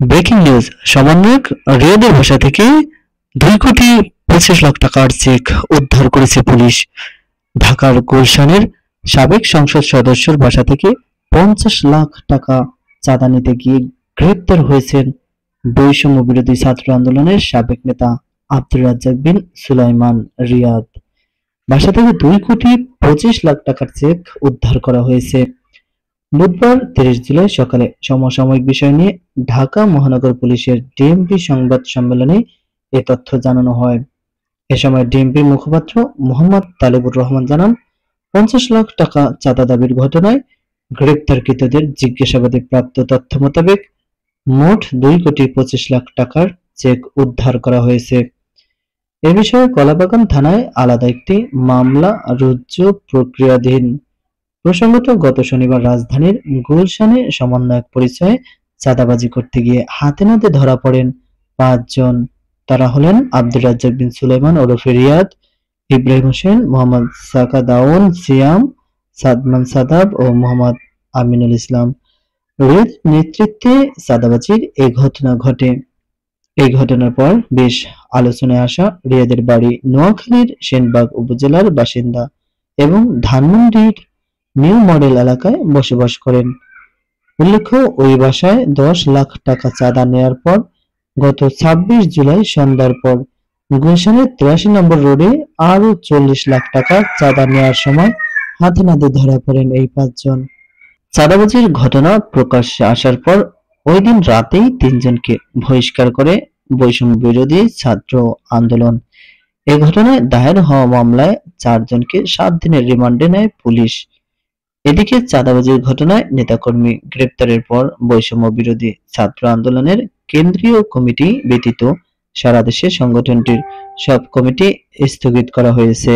Breaking news, সমন্বয়ক রিয়াদের বাসা থেকে 2,25,00,000 টাকার চেক উদ্ধার করেছে পুলিশ। ঢাকার গুলশানের সাবেক সংসদ সদস্যর বাসা থেকে 50 লাখ টাকা চাঁদা নিতে গিয়ে গ্রেপ্তার হয়েছেন বৈষম্য বিরোধী ছাত্র আন্দোলনের সাবেক নেতা আব্দুর রাজ্জাক বিন সুলাইমান রিয়াদ। বাসা থেকে 2,25,00,000 টাকার চেক উদ্ধার করা হয়েছে। বুধবার 30 জুলাই সকালে সমসাময়িক বিষয় নিয়ে ঢাকা মহানগর পুলিশের ডিএমপি সংবাদ সম্মেলনে এ তথ্য জানানো হয়। এ সময় ডিএমপির মুখপাত্র মোহাম্মদ তালেবুর রহমান জানান, 50 লাখ টাকা চাঁদা দাবির ঘটনায় গ্রেপ্তারকৃতদের জিজ্ঞাসাবাদে প্রাপ্ত তথ্য মোতাবেক মোট 2,25,00,000 টাকার চেক উদ্ধার করা হয়েছে। এ বিষয়ে কলাবাগান থানায় আলাদা একটি মামলা রুজু প্রক্রিয়াধীন। প্রসঙ্গত, গত শনিবার রাজধানীর গুলশানে সমন্বয়ক পরিচয়ে চাঁদাবাজি করতে গিয়ে হাতে নাতে ধরা পড়েন 5 জন। তারা হলেন আব্দুর রাজ্জাক বিন সুলাইমান ওরফে রিয়াদ, ইব্রাহিম হোসেন, মোহাম্মদ সাকাদাউন সিয়াম, সাদমান সাদাব ও মোহাম্মদ আমিনুল ইসলাম। রিয়াদের নেতৃত্বে চাঁদাবাজির এই ঘটনা ঘটে। এই ঘটনার পর বেশ আলোচনায় আসা রিয়াদের বাড়ি নোয়াখালীর সেনবাগ উপজেলার বাসিন্দা এবং ধানমন্ডির নিউ মডেল এলাকায় বসবাস করেন। উল্লেখ্য, ওই বাসায় 10 লাখ টাকা চাঁদা নেয়ার পর গত 26 জুলাই সন্ধ্যার পর গুলশানের 83 নম্বর রোডে আরো 40 লাখ টাকা চাঁদা নেওয়ার সময় হাতে নাতে ধরা পড়েন এই 5 জন। চাঁদাবাজির ঘটনা প্রকাশ্যে আসার পর ওই দিন রাতেই 3 জনকে বহিষ্কার করে বৈষম্য বিরোধী ছাত্র আন্দোলন। এ ঘটনায় দায়ের হওয়া মামলায় 4 জনকে 7 দিনের রিমান্ডে নেয় পুলিশ। এদিকে চাঁদাবাজির ঘটনায় নেতাকর্মী গ্রেপ্তারের পর বৈষম্য বিরোধী ছাত্র আন্দোলনের কেন্দ্রীয় কমিটি ব্যতীত সারা দেশে সংগঠনটির সব কমিটি স্থগিত করা হয়েছে।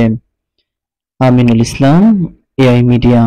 Aminul Islam, AI media.